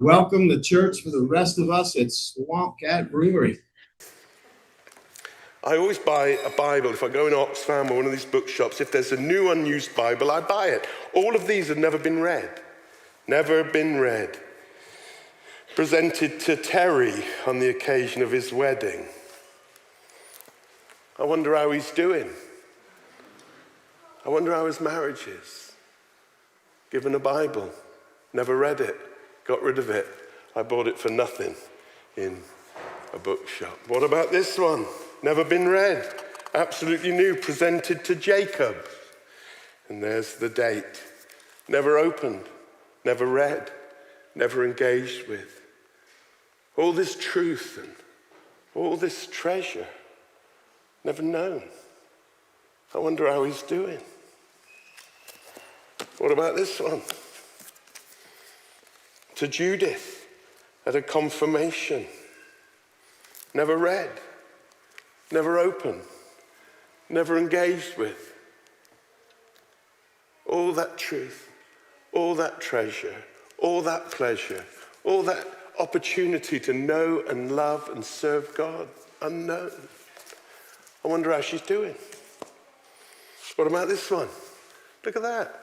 Welcome to church. For the rest of us, it's Swamp Cat Brewery. I always buy a Bible. If I go in Oxfam or one of these bookshops, if there's a new unused Bible, I buy it. All of these have never been read. Never been read. Presented to Terry on the occasion of his wedding. I wonder how he's doing. I wonder how his marriage is. Given a Bible, never read it, got rid of it. I bought it for nothing in a bookshop. What about this one? Never been read, absolutely new, presented to Jacob. And there's the date. Never opened, never read, never engaged with. All this truth and all this treasure, never known. I wonder how he's doing. What about this one? To Judith at a confirmation. Never read, never opened, never engaged with. All that truth, all that treasure, all that pleasure, all that opportunity to know and love and serve God, unknown. I wonder how she's doing. What about this one? Look at that.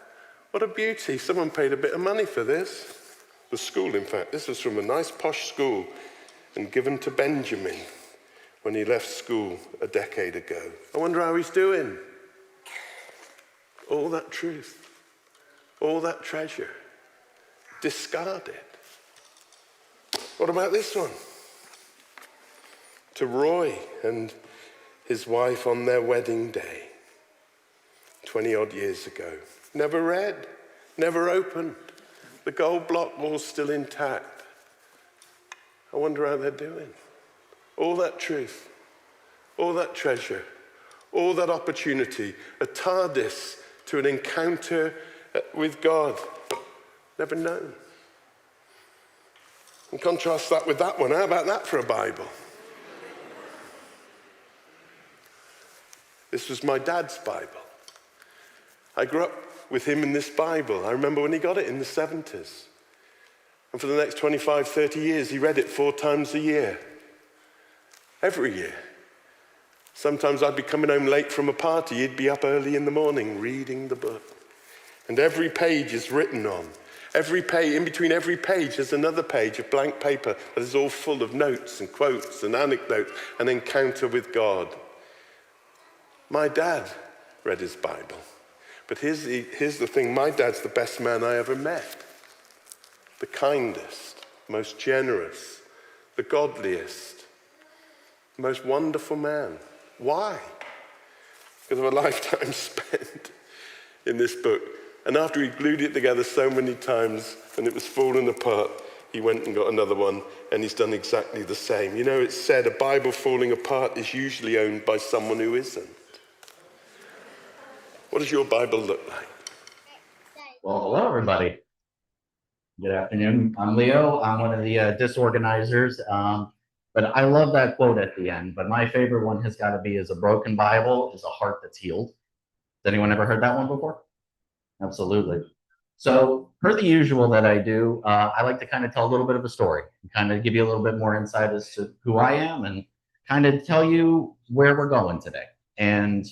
What a beauty. Someone paid a bit of money for this. The school, in fact. This was from a nice posh school and given to Benjamin when he left school a decade ago. I wonder how he's doing. All that truth, all that treasure, discarded. What about this one? To Roy and his wife on their wedding day, 20 odd years ago. Never read, never opened. The gold block wall's still intact. I wonder how they're doing. All that truth, all that treasure, all that opportunity, a TARDIS to an encounter with God, never known. And contrast that with that one. How about that for a Bible? This was my dad's Bible. I grew up with him in this Bible. I remember when he got it in the 70s. And for the next 25, 30 years, he read it 4 times a year. Every year. Sometimes I'd be coming home late from a party. He'd be up early in the morning reading the book. And every page is written on. Every page, in between every page, there's another page of blank paper that is all full of notes and quotes and anecdotes, an encounter with God. My dad read his Bible. But here's the thing, my dad's the best man I ever met. The kindest, most generous, the godliest, most wonderful man. Why? Because of a lifetime spent in this book. And after he glued it together so many times and it was falling apart, he went and got another one, and he's done exactly the same. You know, it's said a Bible falling apart is usually owned by someone who isn't. What does your Bible look like? Well, hello, everybody. Good afternoon. I'm Leo. I'm one of the disorganizers. But I love that quote at the end. But my favorite one has got to be, is a broken Bible is a heart that's healed. Has anyone ever heard that one before? Absolutely. So per the usual that I do, I like to kind of tell a little bit of a story, and kind of give you a little bit more insight as to who I am and kind of tell you where we're going today. And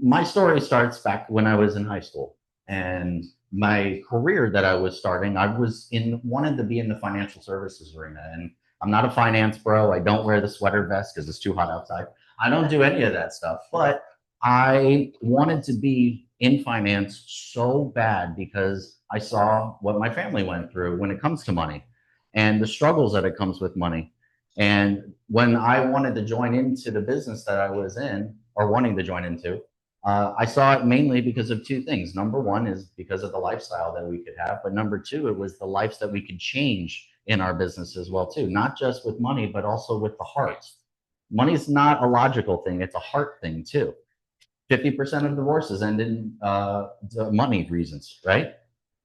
my story starts back when I was in high school, and my career that I was starting, wanted to be in the financial services arena. And I'm not a finance bro. I don't wear the sweater vest because it's too hot outside. I don't do any of that stuff, but I wanted to be in finance so bad because I saw what my family went through when it comes to money and the struggles that it comes with money. And when I wanted to join into the business that I was in, or wanting to join into, I saw it mainly because of 2 things. Number one is because of the lifestyle that we could have, but number 2, it was the lives that we could change in our business as well too, not just with money, but also with the heart. Money's not a logical thing, it's a heart thing too. 50% of divorces end in money reasons, right?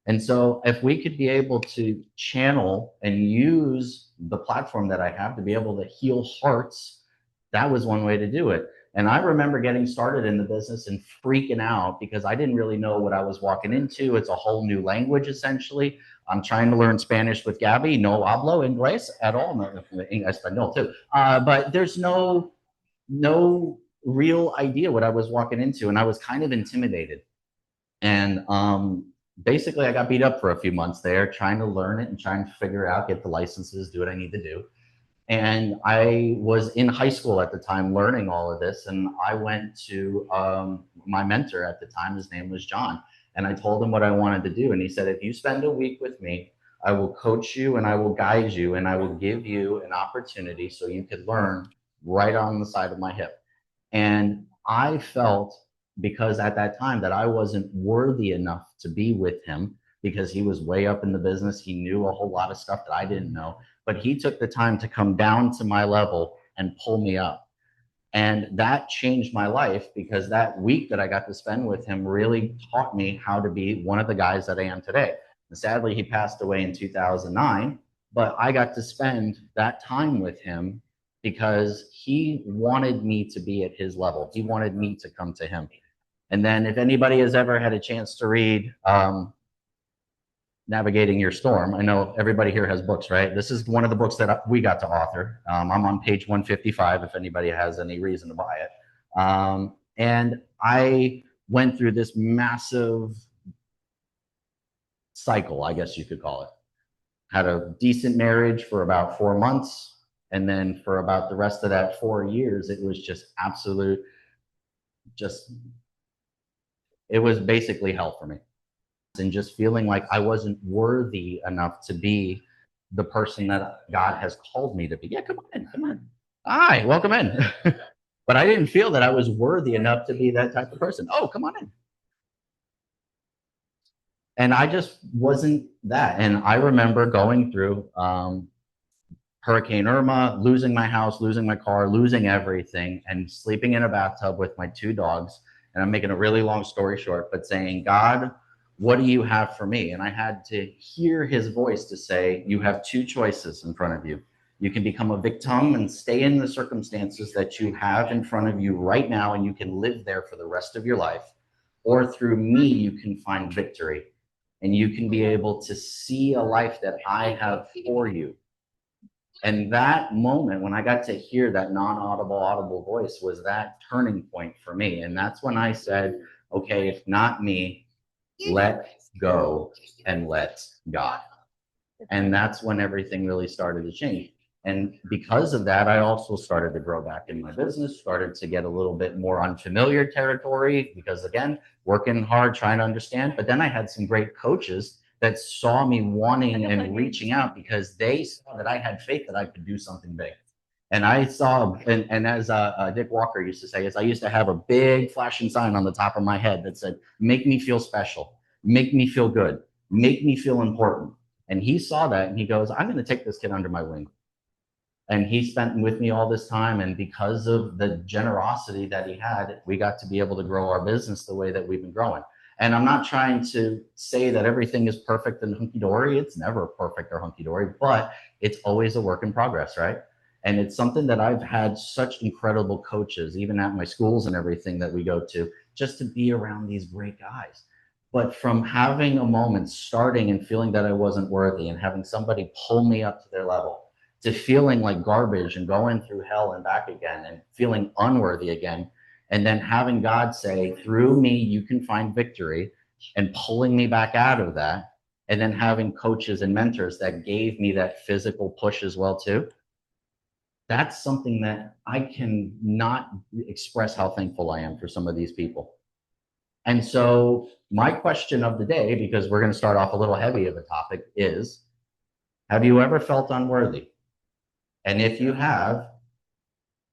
And so if we could be able to channel and use the platform that I have to be able to heal hearts, that was one way to do it. And I remember getting started in the business and freaking out because I didn't really know what I was walking into. It's a whole new language, essentially. I'm trying to learn Spanish with Gabby. No hablo inglés at all. No, español too. But there's no real idea what I was walking into, and I was kind of intimidated. And basically, I got beat up for a few months there, trying to learn it and trying to figure out, get the licenses, do what I need to do. And I was in high school at the time learning all of this. And I went to my mentor at the time. His name was John. And I told him what I wanted to do. And he said, if you spend a week with me, I will coach you and I will guide you and I will give you an opportunity so you could learn right on the side of my hip. And I felt, because at that time, that I wasn't worthy enough to be with him, because he was way up in the business. He knew a whole lot of stuff that I didn't know, but he took the time to come down to my level and pull me up. And that changed my life, because that week that I got to spend with him really taught me how to be one of the guys that I am today. And sadly, he passed away in 2009, but I got to spend that time with him because he wanted me to be at his level. He wanted me to come to him. And then if anybody has ever had a chance to read Navigating Your Storm, I know everybody here has books, right? This is one of the books that we got to author. I'm on page 155 if anybody has any reason to buy it. And I went through this massive cycle, I guess you could call it. Had a decent marriage for about 4 months. And then for about the rest of that 4 years, it was just absolute, it was basically hell for me. And just feeling like I wasn't worthy enough to be the person that God has called me to be. Yeah, come on. Hi, welcome in. But I didn't feel that I was worthy enough to be that type of person. Oh, come on in. And I just wasn't that. And I remember going through Hurricane Irma, losing my house, losing my car, losing everything, and sleeping in a bathtub with my 2 dogs. And I'm making a really long story short, but saying, God, what do you have for me? And I had to hear his voice to say, you have 2 choices in front of you. You can become a victim and stay in the circumstances that you have in front of you right now, and you can live there for the rest of your life. Or through me, you can find victory, and you can be able to see a life that I have for you. And that moment when I got to hear that non-audible, audible voice was that turning point for me. And that's when I said, okay, if not me, let go and let God. And that's when everything really started to change. And because of that, I also started to grow back in my business, started to get a little bit more unfamiliar territory because, again, working hard, trying to understand. But then I had some great coaches that saw me wanting and reaching out because they saw that I had faith that I could do something big. And I saw, and as Dick Walker used to say, is I used to have a big flashing sign on the top of my head that said, make me feel special, make me feel good, make me feel important. And he saw that and he goes, I'm going to take this kid under my wing. And he spent with me all this time. And because of the generosity that he had, we got to be able to grow our business the way that we've been growing. And I'm not trying to say that everything is perfect and hunky-dory. It's never perfect or hunky-dory, but it's always a work in progress, right? And it's something that I've had such incredible coaches, even at my schools and everything that we go to, just to be around these great guys. But from having a moment, starting and feeling that I wasn't worthy and having somebody pull me up to their level, to feeling like garbage and going through hell and back again and feeling unworthy again, and then having God say, through me, you can find victory, and pulling me back out of that, and then having coaches and mentors that gave me that physical push as well too. That's something that I can not express how thankful I am for some of these people. And so my question of the day, because we're going to start off a little heavy of a topic, is, have you ever felt unworthy? And if you have,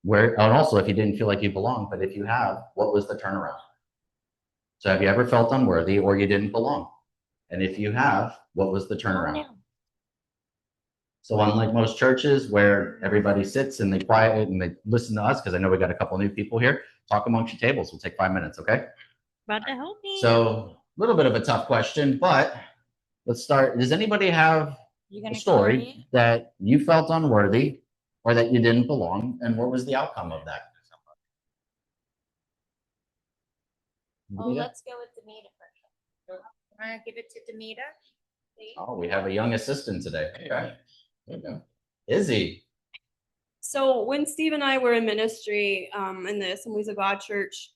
and also if you didn't feel like you belong, but if you have, what was the turnaround? So have you ever felt unworthy or you didn't belong? And if you have, what was the turnaround? So unlike most churches where everybody sits and they quiet and they listen to us, because I know we got a couple new people here, talk amongst your tables. We'll take 5 minutes, okay? About to help me. So a little bit of a tough question, but let's start. Does anybody have a story that you felt unworthy or that you didn't belong, and what was the outcome of that? Oh, let's go with Demita first. Want to give it to Demita? Oh, we have a young assistant today. Okay. There you go. Izzy. So when Steve and I were in ministry in the Assemblies of God church,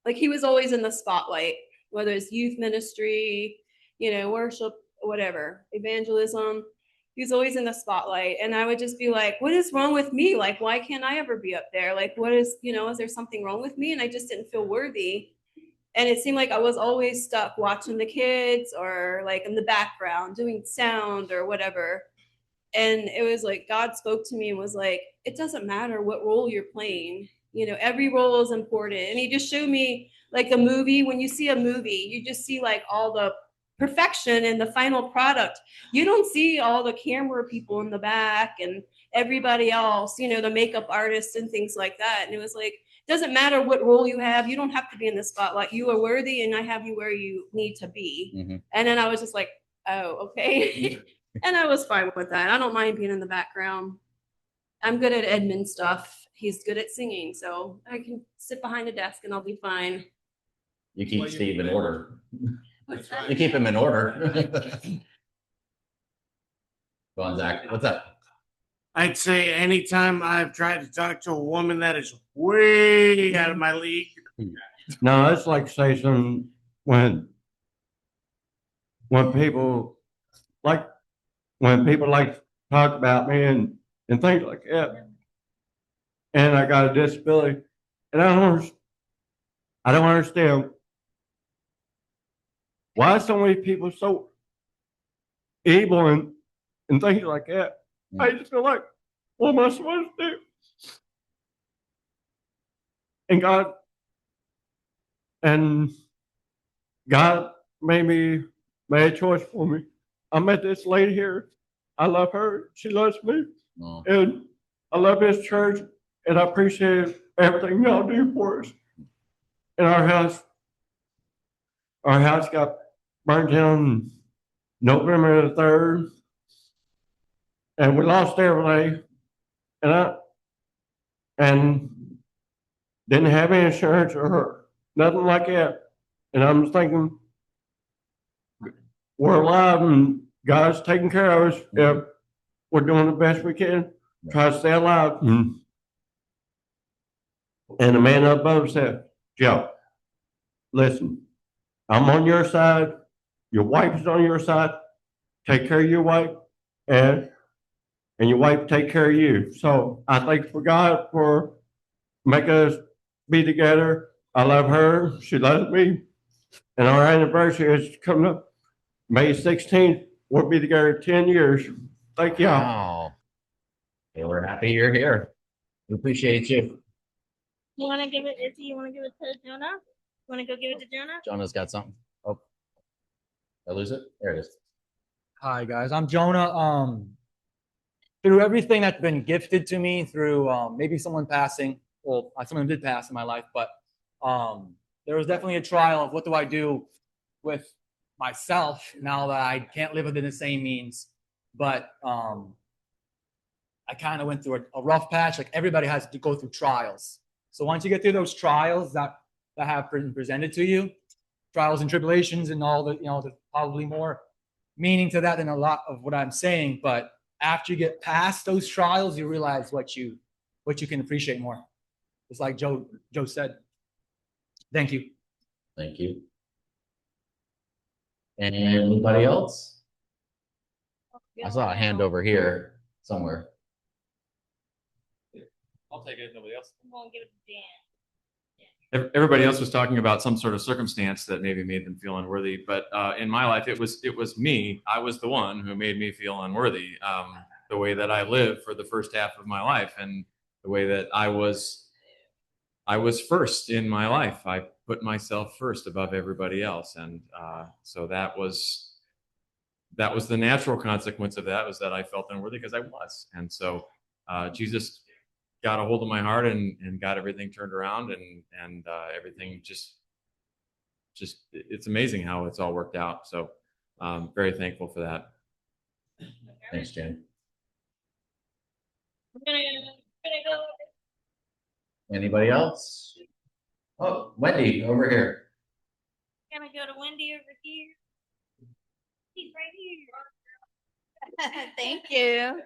like he was always in the spotlight, whether it's youth ministry, worship, whatever, evangelism. He was always in the spotlight. And I would just be like, what is wrong with me? Like, why can't I ever be up there? Like, is there something wrong with me? And I just didn't feel worthy. And it seemed like I was always stuck watching the kids or like in the background doing sound or whatever. And it was like God spoke to me and was like, it doesn't matter what role you're playing. Every role is important. And he just showed me like a movie. When you see a movie, you just see like all the perfection and the final product. You don't see all the camera people in the back and everybody else, the makeup artists and things like that. And it was like, it doesn't matter what role you have. You don't have to be in the spotlight. You are worthy and I have you where you need to be. Mm-hmm. And then I was just like, oh, okay. And I was fine with that. I don't mind being in the background. I'm good at admin stuff. He's good at singing, so I can sit behind a desk and I'll be fine. You keep Steve in order. You keep him in order. Go on, Zach. What's up? I'd say anytime I've tried to talk to a woman that is way out of my league. No, it's like say some when people like talk about me and things like that, and I got a disability, and I don't understand why so many people are so evil and things like that. I just feel like, what am I supposed to do? And God made a choice for me. I met this lady here. I love her. She loves me. Oh. And I love this church. And I appreciate everything y'all do for us. And our house got burned down November the 3rd. And we lost everything. And didn't have any insurance or nothing like that. And I'm thinking, we're alive and God's taking care of us. If we're doing the best we can, try to stay alive. And the man up above said, Joe, listen, I'm on your side. Your wife is on your side. Take care of your wife. And your wife take care of you. So I thank for God for making us be together. I love her. She loves me. And our anniversary is coming up May 16th. We'll be together 10 years. Thank y'all. Wow. Hey, we're happy you're here. We appreciate you. You want to give it, Izzy? You want to give it to Jonah? You want to go give it to Jonah? Jonah's got something. Oh, did I lose it? There it is. Hi, guys. I'm Jonah. Through everything that's been gifted to me, through maybe someone passing, well, someone did pass in my life, but there was definitely a trial of what do I do with myself now that I can't live within the same means. But I kind of went through a rough patch. Like everybody has to go through trials. So once you get through those trials that have been presented to you, trials and tribulations and all the, there's probably more meaning to that than a lot of what I'm saying. But after you get past those trials, you realize what you can appreciate more. It's like Joe said. Thank you. Thank you. And anybody else? I saw a hand over here somewhere. I'll take it if nobody else. I'm going to give it to Dan. Everybody else was talking about some sort of circumstance that maybe made them feel unworthy, but in my life, it was me. I was the one who made me feel unworthy. The way that I lived for the first half of my life, and the way that I was first in my life. I put myself first above everybody else, and so that was the natural consequence of that, was that I felt unworthy because I was. And so Jesus got a hold of my heart and got everything turned around, and everything just it's amazing how it's all worked out. So very thankful for that. Thanks, Jen. We're gonna go. Anybody else? Oh, Wendy over here. Gonna go to Wendy over here. He's right here. Thank you.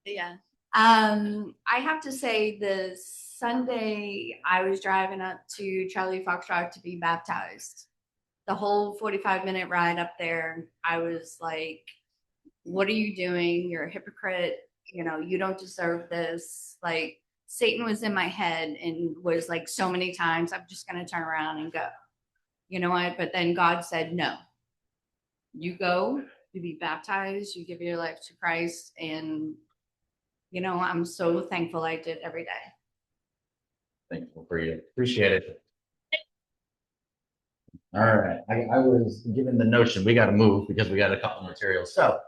Yeah. I have to say the Sunday I was driving up to Charlie Fox Drive to be baptized. The whole 45-minute ride up there, I was like, what are you doing? You're a hypocrite. You know, you don't deserve this. Like, Satan was in my head and was like so many times, I'm just going to turn around and go. You know what? But then God said, no, you go, you be baptized, you give your life to Christ. And, you know, I'm so thankful I did every day. Thankful for you. Appreciate it. All right. I was given the notion we got to move because we got a couple materials. So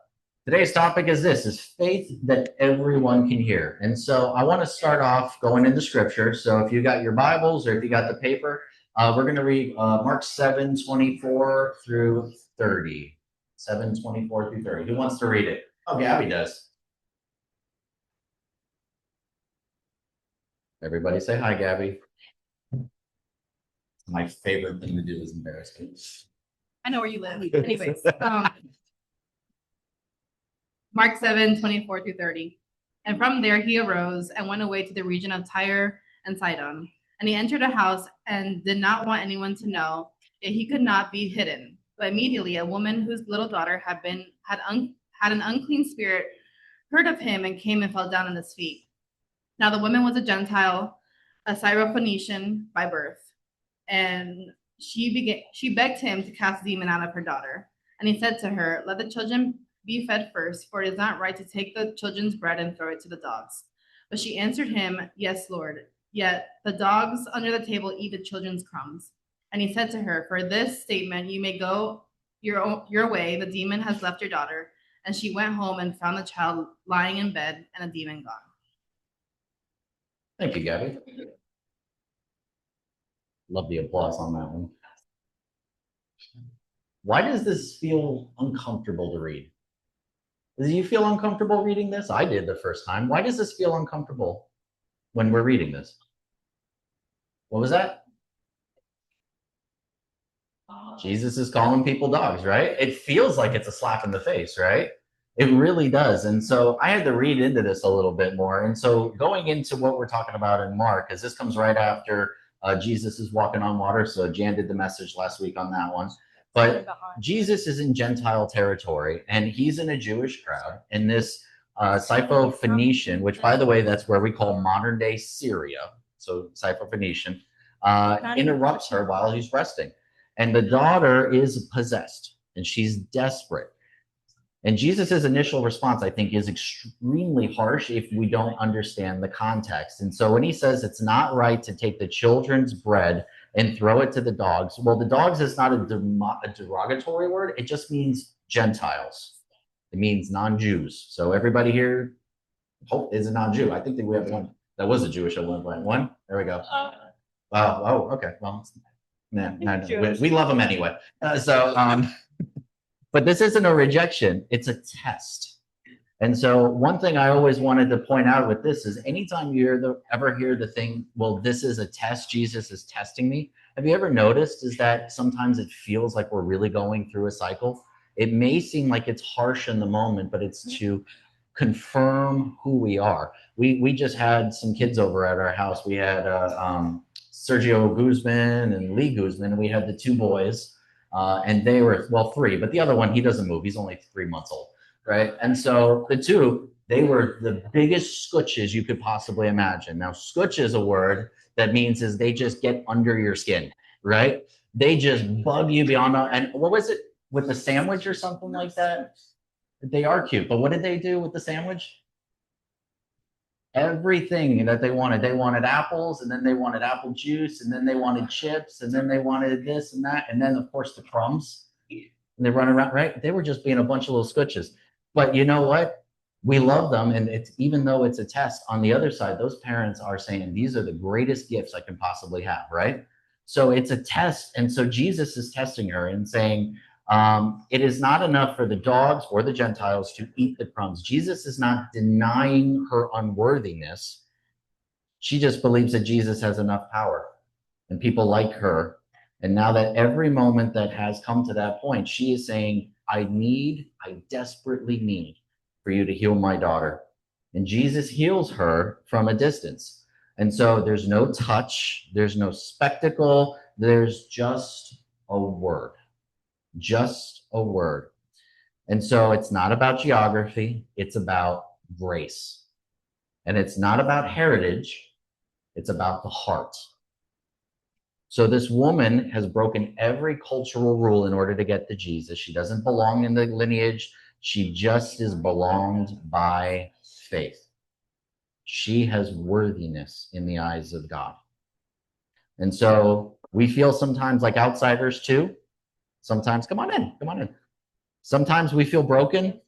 today's topic is this, is faith that everyone can hear. And so I want to start off going into scripture. So if you got your Bibles or if you got the paper, we're going to read Mark 7:24 through 30. 7:24 through 30. Who wants to read it? Oh, Gabby does. Everybody say hi, Gabby. My favorite thing to do is embarrass me. I know where you live. Anyways, Mark 7:24 through 30. And from there he arose and went away to the region of Tyre and Sidon. And he entered a house and did not want anyone to know, yet he could not be hidden. But immediately a woman whose little daughter had an unclean spirit heard of him and came and fell down at his feet. Now the woman was a Gentile, a Syrophoenician by birth. And she begged him to cast the demon out of her daughter. And he said to her, let the children be fed first, for it is not right to take the children's bread and throw it to the dogs. But she answered him, yes, Lord. Yet the dogs under the table eat the children's crumbs. And he said to her, for this statement you may go your way, the demon has left your daughter. And she went home and found the child lying in bed and the demon gone. Thank you, Gabby. Love the applause on that one. Why does this feel uncomfortable to read? Do you feel uncomfortable reading this? I did the first time. Why does this feel uncomfortable when we're reading this? What was that? Jesus is calling people dogs, right? It feels like it's a slap in the face, right? It really does. And so I had to read into this a little bit more. And so going into what we're talking about in Mark, because this comes right after Jesus is walking on water. So Jan did the message last week on that one. But Jesus is in Gentile territory, and he's in a Jewish crowd. And this Syrophoenician, which, by the way, that's where we call modern-day Syria. So Syrophoenician interrupts her while he's resting. And the daughter is possessed, and she's desperate. And Jesus's initial response, I think, is extremely harsh if we don't understand the context. And so when he says it's not right to take the children's bread and throw it to the dogs, well, the dogs is not a derogatory word. It just means Gentiles. It means non-Jews. So everybody here is a non-Jew. I think that we have one that was a Jewish at one point. One? There we go. Oh, okay. Well, we love them anyway. But this isn't a rejection, it's a test. And so one thing I always wanted to point out with this is anytime you ever hear the thing, well, this is a test, Jesus is testing me. Have you ever noticed is that sometimes it feels like we're really going through a cycle? It may seem like it's harsh in the moment, but it's to confirm who we are. We just had some kids over at our house. We had Sergio Guzman and Lee Guzman, and we had the two boys. And they were, well, three, but the other one, he doesn't move. He's only 3 months old, right? And so the two, they were the biggest scooches you could possibly imagine. Now, scooch is a word that means is they just get under your skin, right? They just bug you beyond, and what was it with the sandwich or something like that? They are cute, but what did they do with the sandwich? Everything that they wanted apples, and then they wanted apple juice, and then they wanted chips, and then they wanted this and that, and then of course the crumbs. And they run around, right? They were just being a bunch of little scooches. But you know what? We love them, and it's even though it's a test, on the other side, those parents are saying these are the greatest gifts I can possibly have, right? So it's a test, and so Jesus is testing her and saying, it is not enough for the dogs or the Gentiles to eat the crumbs. Jesus is not denying her unworthiness. She just believes that Jesus has enough power and people like her And now that every moment that has come to that point, she is saying, I desperately need for you to heal my daughter. And Jesus heals her from a distance. And so there's no touch, there's no spectacle, there's just a word. Just a word. And so it's not about geography, it's about grace. And it's not about heritage, it's about the heart. So this woman has broken every cultural rule in order to get to Jesus. She doesn't belong in the lineage. She just is belonged by faith. She has worthiness in the eyes of God. And so we feel sometimes like outsiders too. Sometimes, come on in. Sometimes we feel broken.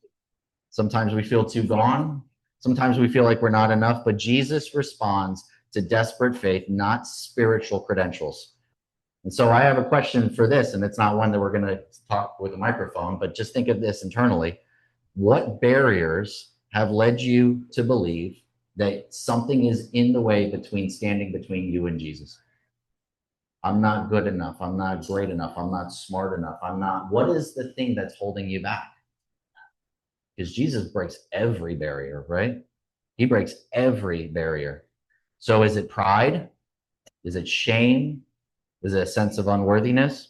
Sometimes we feel too gone. Sometimes we feel like we're not enough, but Jesus responds to desperate faith, not spiritual credentials. And so I have a question for this, and it's not one that we're going to talk with a microphone, but just think of this internally. What barriers have led you to believe that something is in the way standing between you and Jesus? I'm not good enough. I'm not great enough. I'm not smart enough. What is the thing that's holding you back? Because Jesus breaks every barrier, right? He breaks every barrier. So is it pride? Is it shame? Is it a sense of unworthiness?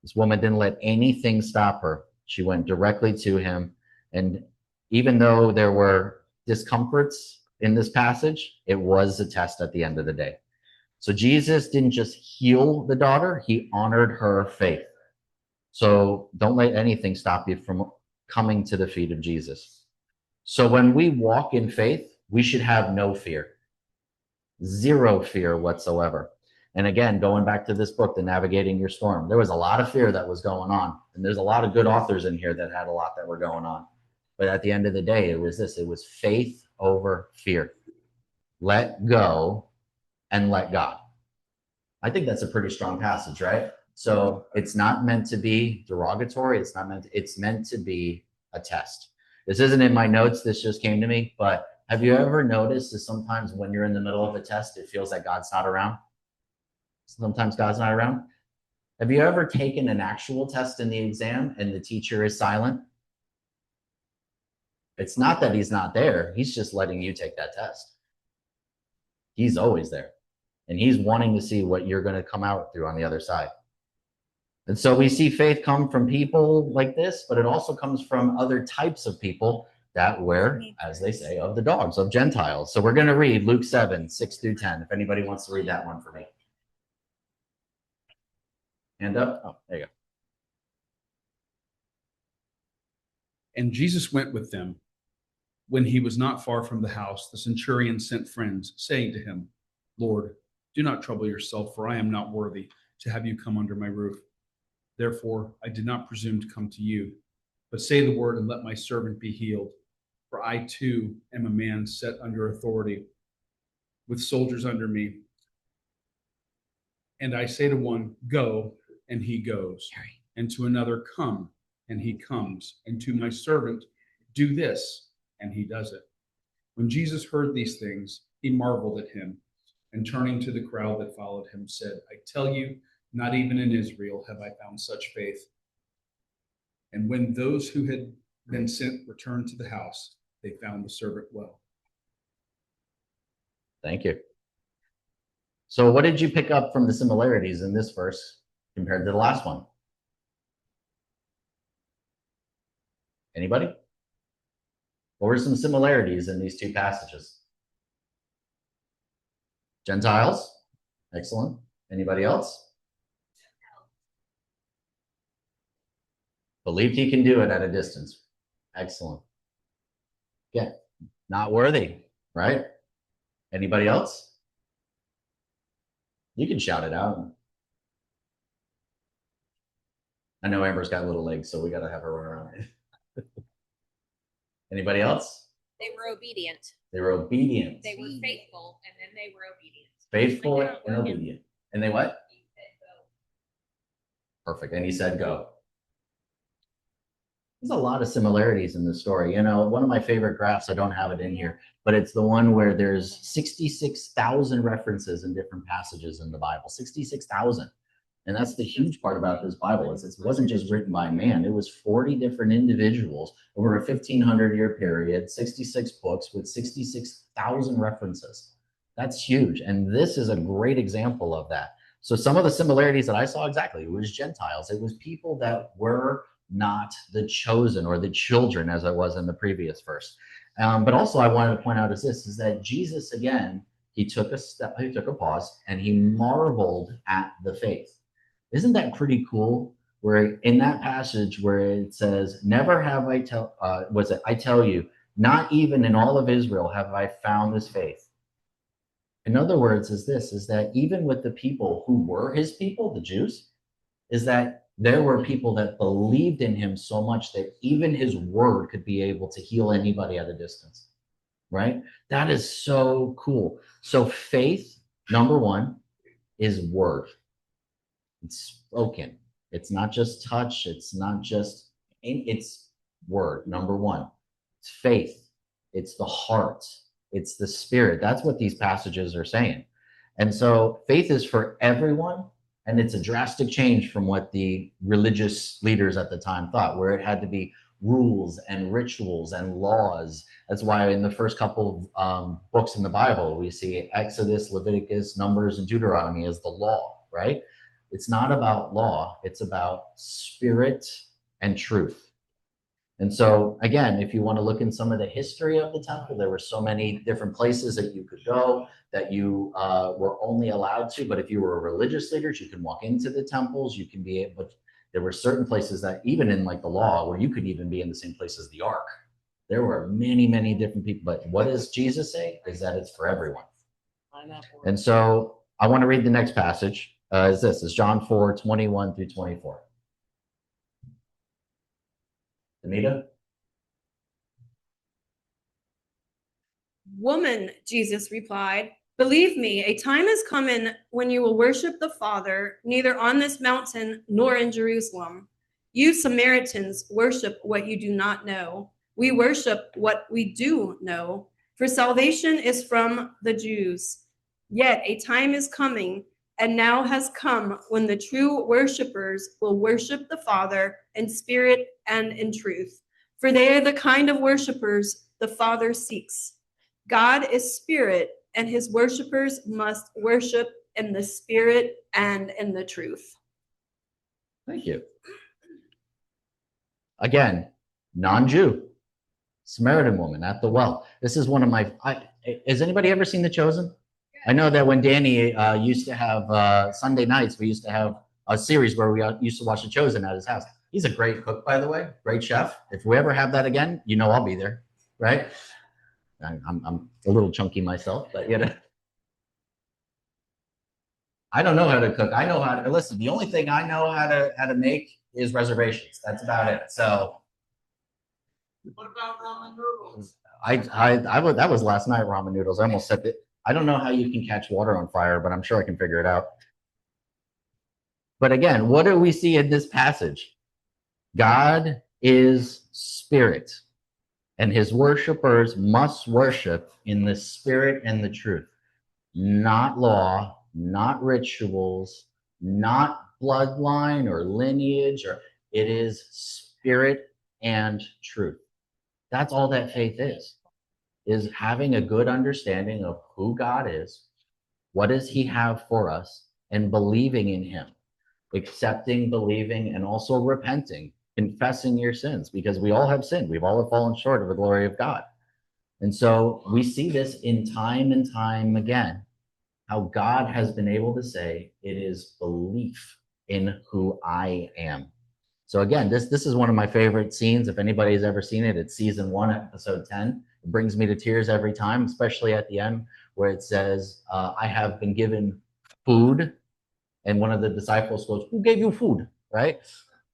This woman didn't let anything stop her. She went directly to him. And even though there were discomforts in this passage, it was a test at the end of the day. So Jesus didn't just heal the daughter, he honored her faith. So don't let anything stop you from coming to the feet of Jesus. So when we walk in faith, we should have no fear, zero fear whatsoever. And again, going back to this book, The Navigating Your Storm, there was a lot of fear that was going on. And there's a lot of good authors in here that had a lot that were going on. But at the end of the day, it was faith over fear. Let go and let God. I think that's a pretty strong passage, right? So it's not meant to be derogatory. It's meant to be a test. This isn't in my notes. This just came to me. But have you ever noticed that sometimes when you're in the middle of a test, it feels like God's not around? Sometimes God's not around. Have you ever taken an actual test in the exam and the teacher is silent? It's not that he's not there. He's just letting you take that test. He's always there. And he's wanting to see what you're going to come out through on the other side. And so we see faith come from people like this, but it also comes from other types of people that were, as they say, of the dogs, of Gentiles. So we're going to read Luke 7, 6 through 10. If anybody wants to read that one for me. Hand up. Oh, there you go. And Jesus went with them. When he was not far from the house, the centurion sent friends, saying to him, Lord, do not trouble yourself, for I am not worthy to have you come under my roof. Therefore, I did not presume to come to you, but say the word and let my servant be healed. For I too am a man set under authority, with soldiers under me. And I say to one, go, and he goes. And to another, come, and he comes. And to my servant, do this, and he does it. When Jesus heard these things, he marveled at him, and turning to the crowd that followed him, said, I tell you, not even in Israel have I found such faith. And when those who had been sent returned to the house, they found the servant well. Thank you. So what did you pick up from the similarities in this verse compared to the last one? Anybody? What were some similarities in these two passages? Gentiles. Excellent. Anybody else? Believed he can do it at a distance. Excellent. Yeah. Not worthy, right? Anybody else? You can shout it out. I know Amber's got little legs, so we got to have her run around. Anybody else? They were obedient. They were obedient. They were faithful, and then they were obedient. Faithful and obedient. And they what? Perfect. And he said go. There's a lot of similarities in this story. You know, one of my favorite graphs, I don't have it in here, but it's the one where there's 66,000 references in different passages in the Bible. 66,000. And that's the huge part about this Bible is it wasn't just written by man. It was 40 different individuals over a 1,500-year period, 66 books with 66,000 references. That's huge. And this is a great example of that. So some of the similarities that I saw exactly, it was Gentiles. It was people that were not the chosen or the children as it was in the previous verse. But also I wanted to point out is that Jesus, again, he took a step, he took a pause, and he marveled at the faith. Isn't that pretty cool? Where in that passage where it says, "Never have I I tell you, not even in all of Israel have I found this faith." In other words, is that even with the people who were his people, the Jews, is that there were people that believed in him so much that even his word could be able to heal anybody at a distance, right? That is so cool. So faith, number one, is word. It's spoken. It's not just touch. It's not just, it's word, number one. It's faith. It's the heart. It's the spirit. That's what these passages are saying. And so faith is for everyone. And it's a drastic change from what the religious leaders at the time thought, where it had to be rules and rituals and laws. That's why in the first couple of books in the Bible, we see Exodus, Leviticus, Numbers, and Deuteronomy as the law, right? It's not about law. It's about spirit and truth. And so, again, if you want to look in some of the history of the temple, there were so many different places that you could go that you were only allowed to. But if you were a religious leader, you can walk into the temples. You can be able, but there were certain places that even in like the law where you could even be in the same place as the ark. There were many, many different people. But what does Jesus say? Is that it's for everyone. And so I want to read the next passage. Is John 4:21-24. Anita? "Woman," Jesus replied, "believe me, a time is coming when you will worship the Father neither on this mountain nor in Jerusalem. You Samaritans worship what you do not know. We worship what we do know, for salvation is from the Jews. Yet a time is coming, and now has come, when the true worshipers will worship the Father in spirit and in truth, for they are the kind of worshipers the Father seeks. God is spirit, and his worshipers must worship in the spirit and in the truth." Thank you. Again, non-Jew, Samaritan woman at the well. This is one of my, has anybody ever seen The Chosen? I know that when Danny used to have Sunday nights, we used to have a series where we used to watch The Chosen at his house. He's a great cook, by the way, great chef. If we ever have that again, you know I'll be there, right? I'm a little chunky myself, but you know. I don't know how to cook. I know how to listen. The only thing I know how to make is reservations. That's about it. So What about ramen noodles? that was last night, ramen noodles. I almost said it. I don't know how you can catch water on fire, but I'm sure I can figure it out. But again, what do we see in this passage? God is spirit, and his worshipers must worship in the spirit and the truth, not law, not rituals, not bloodline or lineage, or it is spirit and truth. That's all that faith is having a good understanding of who God is, what does he have for us, and believing in him, accepting, believing, and also repenting, confessing your sins, because we all have sinned. We've all fallen short of the glory of God. And so we see this in time and time again, how God has been able to say it is belief in who I am. So again, this is one of my favorite scenes. If anybody's ever seen it, it's season 1, episode 10. It brings me to tears every time, especially at the end where it says, I have been given food. And one of the disciples goes, who gave you food, right?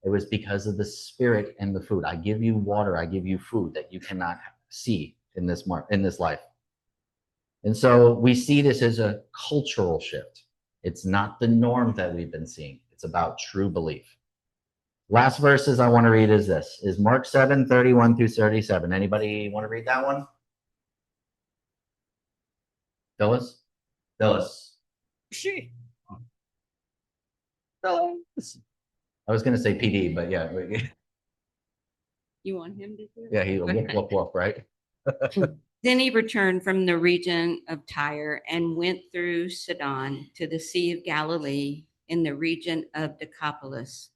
It was because of the spirit and the food. I give you water. I give you food that you cannot see in this life. And so we see this as a cultural shift. It's not the norm that we've been seeing. It's about true belief. Last verses I want to read is Mark 7:31-37. Anybody want to read that one? Phyllis? She. fellas. I was gonna say PD, but yeah, You want him to do it? yeah, he whoop whoop whoop, right? Then he returned from the region of Tyre and went through Sidon to the Sea of Galilee in the region of Decapolis.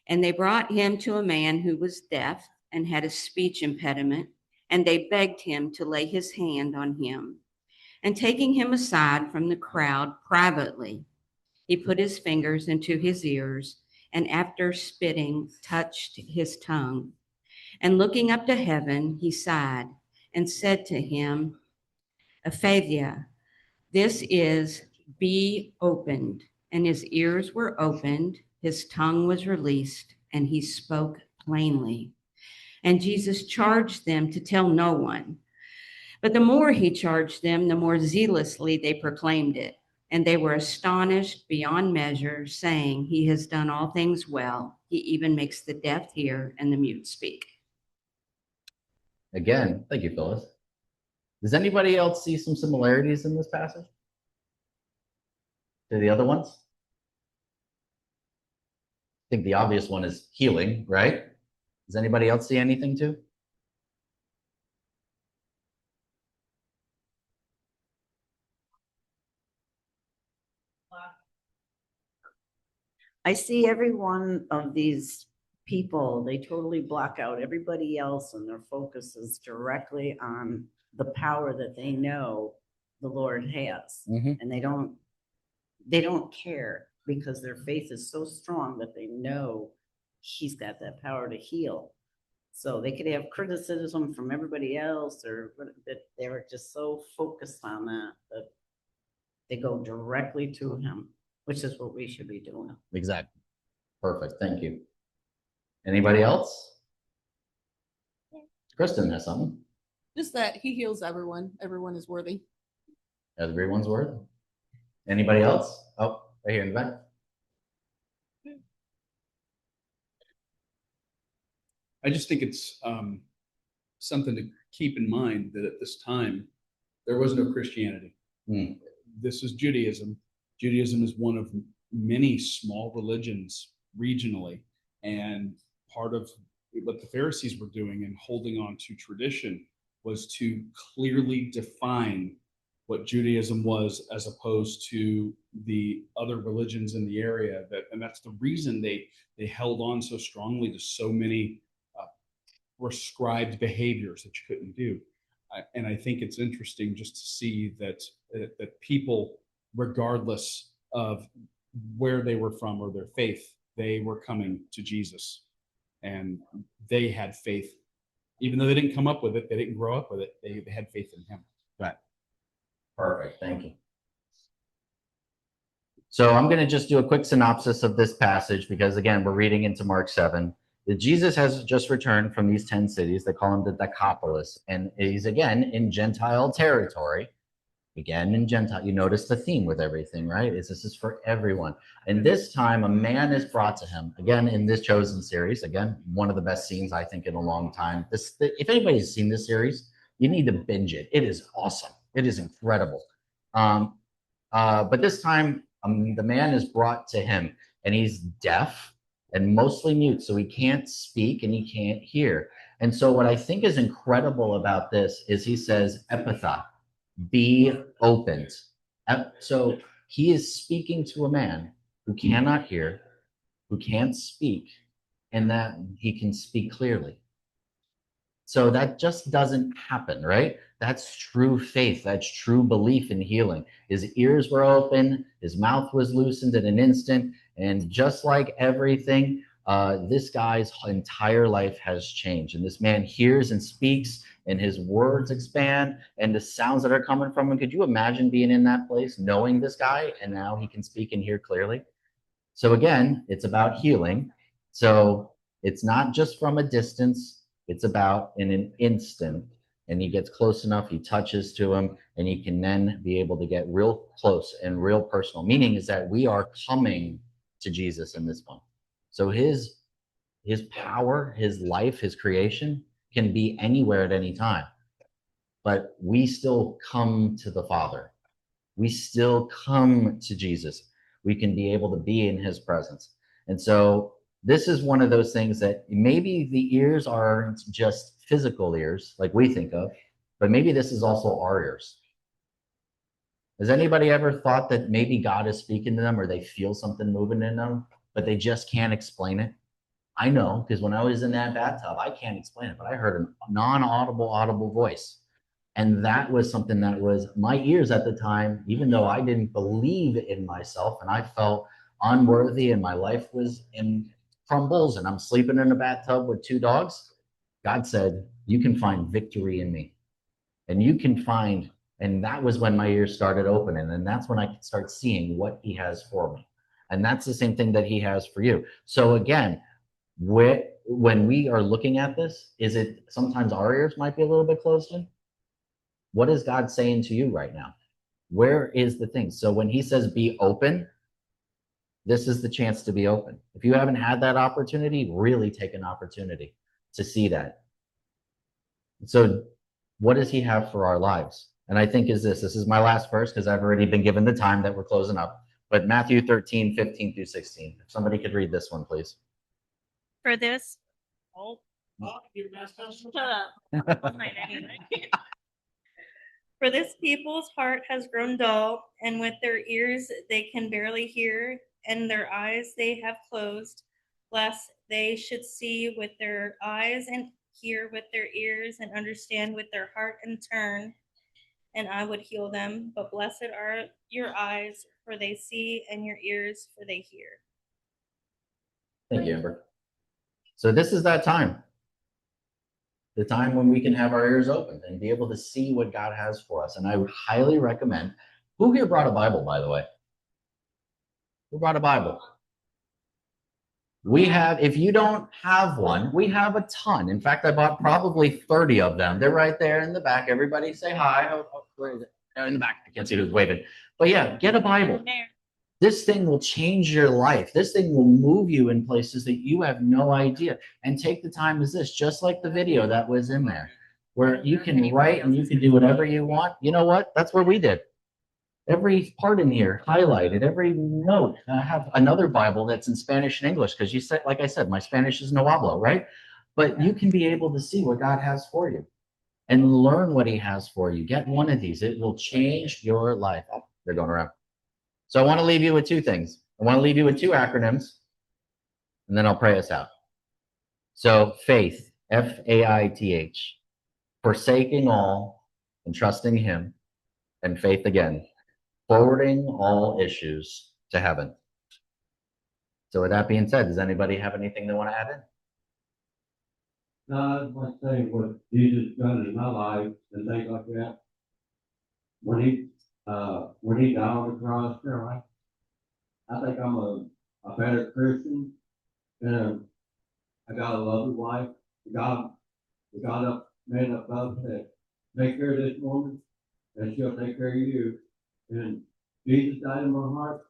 And they brought him to a man who was deaf and had a speech impediment, and they begged him to lay his hand on him. And taking him aside from the crowd privately, he put his fingers into his ears, and after spitting, touched his tongue. And looking up to heaven, he sighed and said to him, Aphasia, this is, be opened. And his ears were opened, his tongue was released, and he spoke plainly. And Jesus charged them to tell no one. But the more he charged them, the more zealously they proclaimed it. And they were astonished beyond measure, saying, He has done all things well. He even makes the deaf hear and the mute speak. Again, thank you, Phyllis. Does anybody else see some similarities in this passage to the other ones? I think the obvious one is healing, right? Does anybody else see anything too? I see every one of these people, they totally block out everybody else and their focus is directly on the power that they know the Lord has. And they don't care because their faith is so strong that they know he's got that power to heal. So they could have criticism from everybody else or but they were just so focused on that they go directly to him, which is what we should be doing. Exactly. Perfect. Thank you. Anybody else? Kristen has something. Just that he heals everyone. Everyone is worthy. Everyone's worthy. Anybody else? Oh, right here in the back. I just think it's something to keep in mind that at this time, there was no Christianity. This is Judaism. Judaism is one of many small religions regionally. And part of what the Pharisees were doing and holding on to tradition was to clearly define what Judaism was as opposed to the other religions in the area. And that's the reason they held on so strongly to so many prescribed behaviors that you couldn't do. And I think it's interesting just to see that people, regardless of where they were from or their faith, they were coming to Jesus. And they had faith. Even though they didn't come up with it, they didn't grow up with it, they had faith in him. Right. Perfect. Thank you. So I'm going to just do a quick synopsis of this passage because, again, we're reading into Mark 7. Jesus has just returned from these 10 cities. They call him the Decapolis. And he's, again, in Gentile territory. Again, in Gentile. You notice the theme with everything, right? This is for everyone. And this time, a man is brought to him. Again, in this Chosen series. Again, one of the best scenes, I think, in a long time. If anybody's seen this series, you need to binge it. It is awesome. It is incredible. But this time, the man is brought to him. And he's deaf and mostly mute, so he can't speak and he can't hear. And so what I think is incredible about this is he says, epitha, be opened. So he is speaking to a man who cannot hear, who can't speak, and that he can speak clearly. So that just doesn't happen, right? That's true faith. That's true belief in healing. His ears were open, his mouth was loosened in an instant, and just like everything, this guy's entire life has changed. And this man hears and speaks, and his words expand, and the sounds that are coming from him. Could you imagine being in that place, knowing this guy, and now he can speak and hear clearly? So again, it's about healing. So it's not just from a distance, it's about in an instant. And he gets close enough, he touches to him, and he can then be able to get real close and real personal. Meaning is that we are coming to Jesus in this one. So his power, his life, his creation can be anywhere at any time. But we still come to the Father. We still come to Jesus. we can be able to be in his presence. And so this is one of those things that maybe the ears aren't just physical ears like we think of, but maybe this is also our ears. Has anybody ever thought that maybe God is speaking to them or they feel something moving in them, but they just can't explain it? I know, because when I was in that bathtub, I can't explain it, but I heard a non-audible, audible voice. And that was something that was my ears at the time, even though I didn't believe in myself and I felt unworthy and my life was in crumbles and I'm sleeping in a bathtub with 2 dogs. God said, you can find victory in me. And you can find, and that was when my ears started opening. And that's when I could start seeing what he has for me. And that's the same thing that he has for you. So again, when we are looking at this, is it sometimes our ears might be a little bit closed in? What is God saying to you right now? Where is the thing? So when he says be open, this is the chance to be open. If you haven't had that opportunity, really take an opportunity to see that. So what does he have for our lives? And I think this is my last verse because I've already been given the time that we're closing up. But Matthew 13, 15 through 16. If somebody could read this one, please. For this, shut up. Fine, anyway. For this people's heart has grown dull, and with their ears they can barely hear, and their eyes they have closed, lest they should see with their eyes and hear with their ears and understand with their heart and turn, and I would heal them. But blessed are your eyes, for they see, and your ears, for they hear. Thank you, Amber. So this is that time. The time when we can have our ears open and be able to see what God has for us. And I would highly recommend, who here brought a Bible, by the way? Who brought a Bible? We have, if you don't have one, we have a ton. In fact, I bought probably 30 of them. They're right there in the back. Everybody say hi. Where is it? In the back. I can't see who's waving. But yeah, get a Bible. This thing will change your life. This thing will move you in places that you have no idea. And take the time as this, just like the video that was in there, where you can write and you can do whatever you want. You know what? That's what we did. Every part in here highlighted, every note. I have another Bible that's in Spanish and English because you said, like I said, my Spanish is no hablo, right? But you can be able to see what God has for you and learn what he has for you. Get one of these. It will change your life. Oh, they're going around. So I want to leave you with 2 things. I want to leave you with 2 acronyms, and then I'll pray us out. So faith, F-A-I-T-H, forsaking all and trusting him, and faith again, forwarding all issues to heaven. So with that being said, does anybody have anything they want to add in? No, I'd like to say what Jesus done in my life and things like that. When he died on the cross, I think I'm a better Christian, and I got a lovely wife. God up, man up above that take care of this woman, and she'll take care of you. And Jesus died in my heart,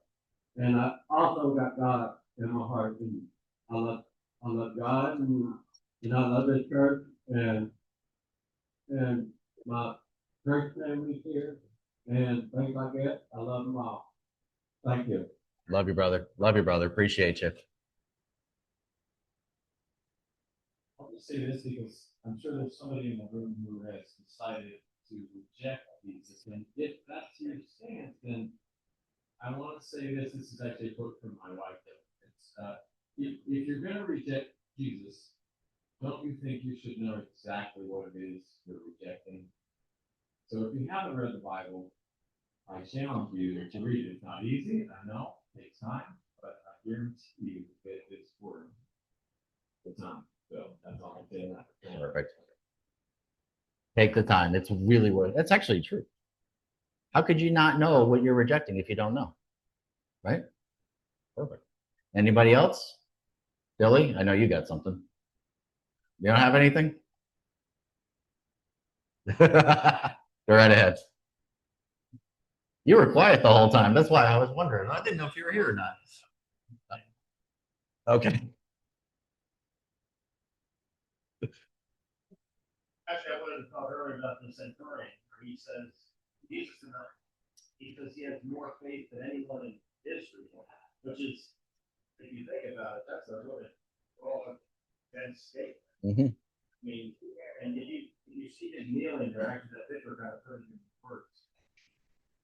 and I also got God in my heart, and I love God, and I love this church, and my church family's here, and things like that. I love them all. Thank you. Love you, brother. Love you, brother. Appreciate you. I'll just say this because I'm sure there's somebody in the room who has decided to reject Jesus. And if that's your stance, then I want to say this. This is actually a quote from my wife. It's, if you're going to reject Jesus, don't you think you should know exactly what it is you're rejecting? So if you haven't read the Bible, I challenge you to read it. It's not easy, I know, it takes time, but I guarantee you that it's worth the time. So that's all I'm saying. Perfect. Take the time. It's really worth it. That's actually true. How could you not know what you're rejecting if you don't know? Right? Perfect. Anybody else? Billy, I know you got something. You don't have anything? Go right ahead. You were quiet the whole time. That's why I was wondering. I didn't know if you were here or not. Okay. Actually, I wanted to talk earlier about the centurion, where he says, Jesus, he says he has more faith than anyone in history, which is, if you think about it, that's a really broad, dense statement. Mhm. I mean, and if you see him kneeling there, actually that picture kind of put it in words.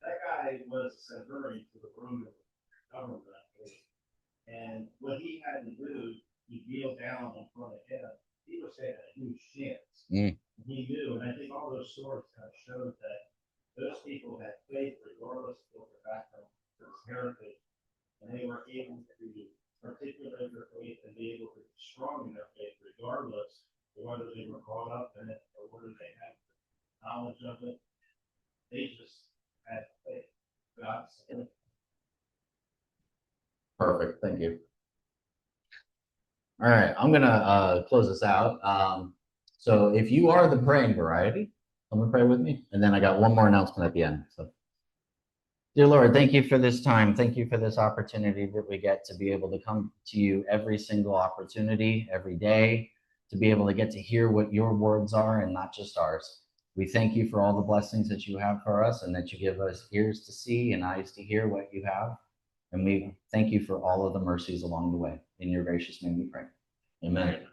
That guy was a centurion to the Roman government, and what he had to do to kneel down in front of him, he was taking a huge chance. He knew, and I think all those stories kind of showed that those people had faith regardless of what their background, their heritage, and they were able to articulate their faith and be able to be strong in their faith regardless of whether they were brought up in it or whether they had knowledge of it. They just had faith. God said it. Perfect. Thank you. All right, I'm gonna close this out. So if you are the praying variety, come and pray with me, and then I got one more announcement at the end. So, dear Lord, thank you for this time. Thank you for this opportunity that we get to be able to come to you every single opportunity, every day, to be able to get to hear what your words are and not just ours. We thank you for all the blessings that you have for us and that you give us ears to see and eyes to hear what you have. And we thank you for all of the mercies along the way. In your gracious name we pray. Amen.